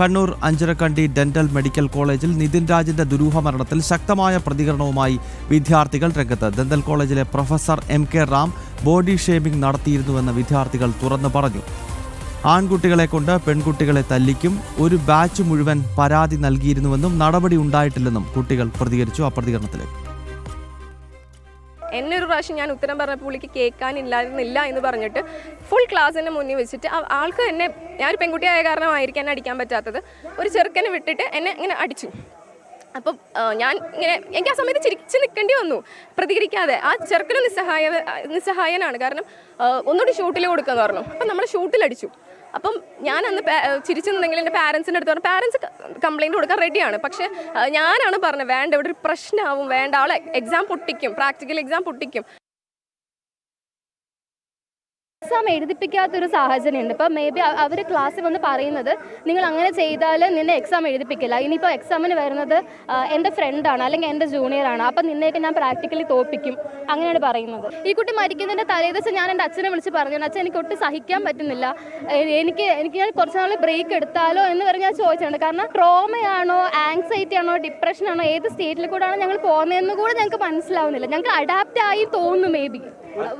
Kannur Anjarakandy dental medical കോളേജിൽ നിതിൻ രാജിന്റെ ദുരൂഹ മരണത്തിൽ ശക്തമായ പ്രതികരണവുമായി വിദ്യാർത്ഥികൾ രംഗത്ത്. ഡെന്റൽ കോളേജിലെ professor MK Ram body shaming നടത്തിയിരുന്നുവെന്ന് വിദ്യാർത്ഥികൾ തുറന്നു പറഞ്ഞു. ആൺകുട്ടികളെ കൊണ്ട് പെൺകുട്ടികളെ തല്ലിക്കും, ഒരു ബാച്ച് മുഴുവൻ പരാതി നൽകിയിരുന്നുവെന്നും നടപടി ഉണ്ടായിട്ടില്ലെന്നും കുട്ടികൾ പ്രതികരിച്ചു. ആ പ്രതികരണത്തിലേക്ക്. എന്നെ ഒരു പ്രാവശ്യം ഞാൻ ഉത്തരം പറഞ്ഞപ്പോൾ പുള്ളിക്ക് കേൾക്കാനില്ലായിരുന്നില്ല എന്ന് പറഞ്ഞിട്ട് ഫുൾ ക്ലാസ്സിന് മുന്നിൽ വെച്ചിട്ട് ആൾക്ക് എന്നെ, ഞാനൊരു പെൺകുട്ടിയായ കാരണമായിരിക്കും എന്നെ അടിക്കാൻ പറ്റാത്തത്, ഒരു ചെറുക്കനെ വിട്ടിട്ട് എന്നെ ഇങ്ങനെ അടിച്ചു. അപ്പം ഞാൻ ഇങ്ങനെ എനിക്ക് ആ സമയത്ത് ചിരിച്ച് നിൽക്കേണ്ടി വന്നു, പ്രതികരിക്കാതെ. ആ ചെറുക്കനും നിസ്സഹായനാണ്. കാരണം ഒന്നുകൂടി ഷൂട്ടിൽ കൊടുക്കാമെന്ന് പറഞ്ഞു. അപ്പം നമ്മൾ ഷൂട്ടിലടിച്ചു. അപ്പം ഞാൻ അന്ന് ചിരിച്ചു നിന്നെങ്കിൽ എൻ്റെ പാരൻസിൻ്റെ അടുത്ത് പറഞ്ഞു, പാരൻസ് കംപ്ലയിൻറ്റ് കൊടുക്കാൻ റെഡിയാണ്. പക്ഷേ ഞാനാണ് പറഞ്ഞത് വേണ്ട, ഇവിടെ ഒരു പ്രശ്നമാവും, വേണ്ട, ആളെ എക്സാം പൊട്ടിക്കും, പ്രാക്ടിക്കൽ എക്സാം പൊട്ടിക്കും. എക്സാം എഴുതിപ്പിക്കാത്തൊരു സാഹചര്യമുണ്ട്. ഇപ്പോൾ മേ ബി അവർ ക്ലാസ്സിൽ വന്ന് പറയുന്നത് നിങ്ങൾ അങ്ങനെ ചെയ്താൽ നിന്നെ എക്സാം എഴുതിപ്പിക്കില്ല. ഇനിയിപ്പോൾ എക്സാമിന് വരുന്നത് എൻ്റെ ഫ്രണ്ടാണ് അല്ലെങ്കിൽ എൻ്റെ ജൂനിയറാണ്, അപ്പം നിന്നെയൊക്കെ ഞാൻ പ്രാക്ടിക്കലി തോൽപ്പിക്കും, അങ്ങനെയാണ് പറയുന്നത്. ഈ കുട്ടി മരിക്കുന്നതിൻ്റെ തലേദിവസം ഞാൻ എൻ്റെ അച്ഛനെ വിളിച്ച് പറഞ്ഞു, അച്ഛൻ എനിക്ക് ഒട്ടും സഹിക്കാൻ പറ്റുന്നില്ല, എനിക്ക് ഞാൻ കുറച്ച് നാൾ ബ്രേക്ക് എടുത്താലോ എന്ന് പറഞ്ഞ് ഞാൻ ചോദിച്ചിട്ടുണ്ട്. കാരണം ട്രോമയാണോ, ആങ്സൈറ്റി ആണോ, ഡിപ്രഷനാണോ, ഏത് സ്റ്റേറ്റിൽ കൂടെയാണോ ഞങ്ങൾ പോകുന്നതെന്ന് കൂടെ ഞങ്ങൾക്ക് മനസ്സിലാവുന്നില്ല. ഞങ്ങൾക്ക് അഡാപ്റ്റ് ആയി തോന്നുന്നു. മേ ബി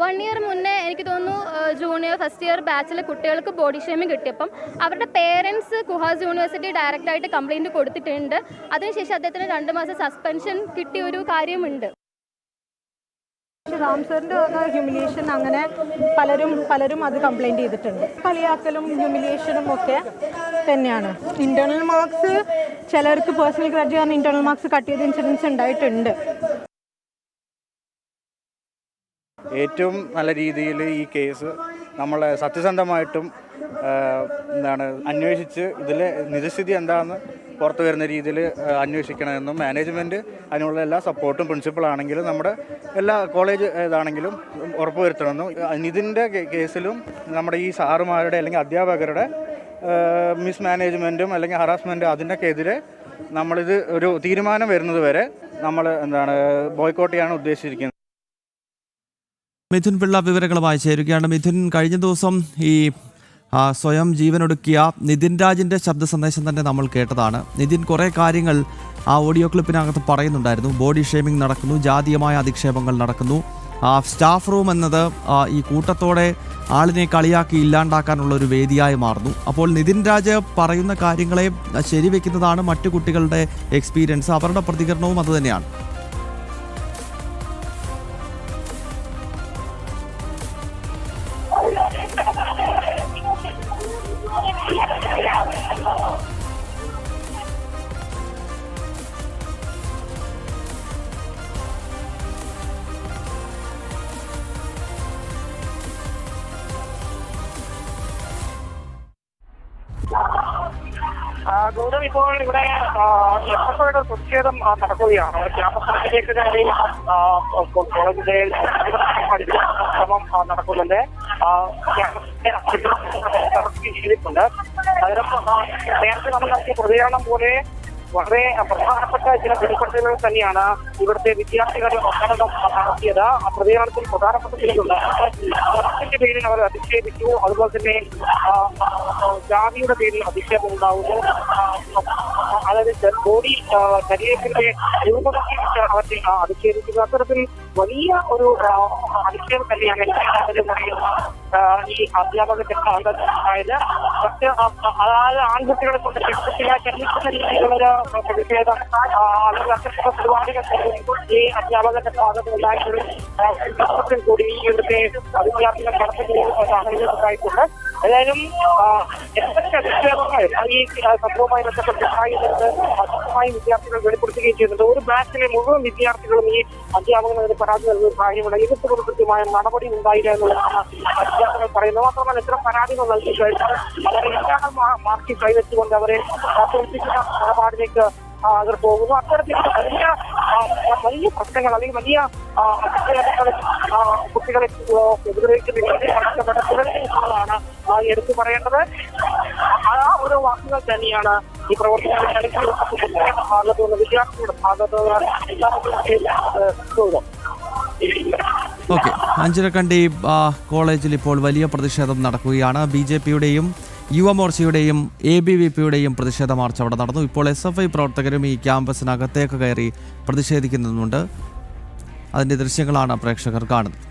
1 year മുന്നേ എനിക്ക് തോന്നുന്നു ജൂനിയർ ഫസ്റ്റ് ഇയർ ബാച്ചിലെ കുട്ടികൾക്ക് ബോഡി ഷേമിംഗ് കിട്ടിയപ്പം അവരുടെ പേരൻസ് കുഹാസ് യൂണിവേഴ്സിറ്റി ഡയറക്റ്റായിട്ട് കംപ്ലയിൻറ്റ് കൊടുത്തിട്ടുണ്ട്. അതിനുശേഷം അദ്ദേഹത്തിന് 2 മാസം സസ്പെൻഷൻ കിട്ടിയ ഒരു കാര്യമുണ്ട്. റാം സാറിൻ്റെ ഹ്യൂമിലിയേഷൻ അങ്ങനെ പലരും അത് കംപ്ലയിൻറ്റ് ചെയ്തിട്ടുണ്ട്. കളിയാക്കലും ഹ്യൂമിലിയേഷനും ഒക്കെ തന്നെയാണ്. ഇൻറ്റേർണൽ മാർക്സ് ചിലർക്ക് പേഴ്സണൽ ഗ്രഡ്ജ് കാരണം ഇൻറ്റേർണൽ മാർക്സ് കട്ട് ചെയ്ത ഇൻസിഡൻസ് ഉണ്ടായിട്ടുണ്ട്. ഏറ്റവും നല്ല രീതിയിൽ ഈ കേസ് നമ്മൾ സത്യസന്ധമായിട്ടും അന്വേഷിച്ച് ഇതിലെ നിജസ്ഥിതി എന്താണെന്ന് പുറത്തു വരുന്ന രീതിയിൽ അന്വേഷിക്കണമെന്നും മാനേജ്മെൻറ്റ് അതിനുള്ള എല്ലാ സപ്പോർട്ടും പ്രിൻസിപ്പളാണെങ്കിലും നമ്മുടെ എല്ലാ കോളേജ് ഇതാണെങ്കിലും ഉറപ്പുവരുത്തണമെന്നും. നിതിൻ്റെ കേസിലും നമ്മുടെ ഈ സാറുമാരുടെ അല്ലെങ്കിൽ അധ്യാപകരുടെ മിസ്മാനേജ്മെൻറ്റും അല്ലെങ്കിൽ ഹറാസ്മെൻറ്റും അതിനൊക്കെതിരെ നമ്മളിത് ഒരു തീരുമാനം വരുന്നത് വരെ നമ്മൾ ബോയ്ക്കോട്ട് ചെയ്യാൻ ഉദ്ദേശിച്ചിരിക്കുന്നത്. മിഥുൻ പിള്ള വിവരങ്ങളുമായി ചേരുകയാണ്. മിഥുൻ, കഴിഞ്ഞ ദിവസം ഈ സ്വയം ജീവനൊടുക്കിയ നിതിൻ രാജിൻ്റെ ശബ്ദ സന്ദേശം തന്നെ നമ്മൾ കേട്ടതാണ്. നിതിൻ കുറേ കാര്യങ്ങൾ ആ ഓഡിയോ ക്ലിപ്പിനകത്ത് പറയുന്നുണ്ടായിരുന്നു. ബോഡി ഷേമിംഗ് നടക്കുന്നു, ജാതീയമായ അധിക്ഷേപങ്ങൾ നടക്കുന്നു, സ്റ്റാഫ് റൂം എന്നത് ഈ കൂട്ടത്തോടെ ആളിനെ കളിയാക്കി ഇല്ലാണ്ടാക്കാനുള്ള ഒരു വേദിയായി മാറുന്നു. അപ്പോൾ നിതിൻ രാജ് പറയുന്ന കാര്യങ്ങളെ ശരിവെക്കുന്നതാണ് മറ്റു കുട്ടികളുടെ എക്സ്പീരിയൻസ്, അവരുടെ പ്രതികരണവും അതുതന്നെയാണ്. ഗൗതം, ഇപ്പോൾ ഇവിടെ എഫ്എഫ്ഐയുടെ പ്രതിഷേധം നടക്കുകയാണ്. ക്യാമ്പസിലേക്ക് കയറി കോളേജിലെ ശ്രമം നടക്കുന്നുണ്ട്. ചെയ്തിട്ടുണ്ട്. നേരത്തെ നമ്മൾ നടത്തിയ പ്രതികരണം പോലെ വളരെ പ്രധാനപ്പെട്ട ചില വെളിപ്പെടുത്തലുകൾ തന്നെയാണ് ഇവിടുത്തെ വിദ്യാർത്ഥികൾ ഒന്നടങ്കം നടത്തിയത്. ആ പ്രതികരണത്തിൽ പ്രധാനപ്പെട്ട ചിലതുണ്ട്. മതത്തിന്റെ പേരിൽ അവർ അധിക്ഷേപിച്ചു, അതുപോലെ തന്നെ ജാതിയുടെ പേരിൽ അധിക്ഷേപം ഉണ്ടാവുന്നു, അതായത് ബോഡി ശരീരത്തിന്റെ രൂപത്തെ അവർ അധിക്ഷേപിക്കുന്നു. അത്തരത്തിൽ വലിയ ഒരു അധിക്ഷേപം തന്നെയാണ് ഈ അധ്യാപകരുടെ ഭാഗത്തായത്. മറ്റ് അതായത് ആൺകുട്ടികളെ കൊണ്ട് ചെറുക്കുന്ന രീതിയിലുള്ള പ്രതിഷേധം അല്ലെങ്കിൽ അത്തരത്തിലുള്ള പരിപാടികൾ ഈ അധ്യാപകരുടെ ഭാഗത്ത് ഉണ്ടായിട്ടുള്ള കൂടി ഇവിടുത്തെ വിദ്യാർത്ഥികൾ നടത്തുന്ന സാഹചര്യം ഉണ്ടായിട്ടുണ്ട്. ഏതായാലും എന്തൊക്കെ അധിക്ഷേപങ്ങൾ ഈ സംഭവവുമായി ബന്ധപ്പെട്ടുണ്ടായിരുന്നത് ശക്തമായി വിദ്യാർത്ഥികൾ വെളിപ്പെടുത്തുകയും ചെയ്യുന്നുണ്ട്. ഒരു ബാച്ചിലെ മുഴുവൻ വിദ്യാർത്ഥികളും ഈ അധ്യാപകനെതിരെ പരാതി നൽകുന്ന കാര്യമുണ്ട്. ഇതിന് കൃത്യമായ നടപടി ഉണ്ടായില്ല എന്നുള്ളതാണ് വിദ്യാർത്ഥികൾ പറയുന്നത്. മാത്രമല്ല ഇത്തരം പരാതികൾ നൽകി കഴിഞ്ഞാൽ വളരെ ഇന്റേണൽ മാർക്കിൽ കൈവച്ചുകൊണ്ട് അവരെ തോൽപ്പിക്കുന്ന നിലപാടിലേക്ക് അവർ പോകുന്നു. അത്തരത്തിൽ വലിയ പ്രശ്നങ്ങൾ അല്ലെങ്കിൽ വലിയ കുട്ടികളെ എതിരേക്കുന്നതാണ് എടുത്തു പറയേണ്ടത്. ആ ഒരു വാക്കുകൾ തന്നെയാണ് ഈ പ്രവർത്തനങ്ങളുടെ ഭാഗത്തുനിന്ന് വിദ്യാർത്ഥികളുടെ ഭാഗത്തുനിന്ന്. ഓക്കെ, അഞ്ചരക്കണ്ടി കോളേജിൽ ഇപ്പോൾ വലിയ പ്രതിഷേധം നടക്കുകയാണ്. BJPയുടെയും യുവമോർച്ചയുടെയും ABVPയുടെയും പ്രതിഷേധ മാർച്ച് അവിടെ നടന്നു. ഇപ്പോൾ SFI പ്രവർത്തകരും ഈ ക്യാമ്പസിനകത്തേക്ക് കയറി പ്രതിഷേധിക്കുന്നുണ്ട്. അതിൻ്റെ ദൃശ്യങ്ങളാണ് പ്രേക്ഷകർ കാണുന്നത്.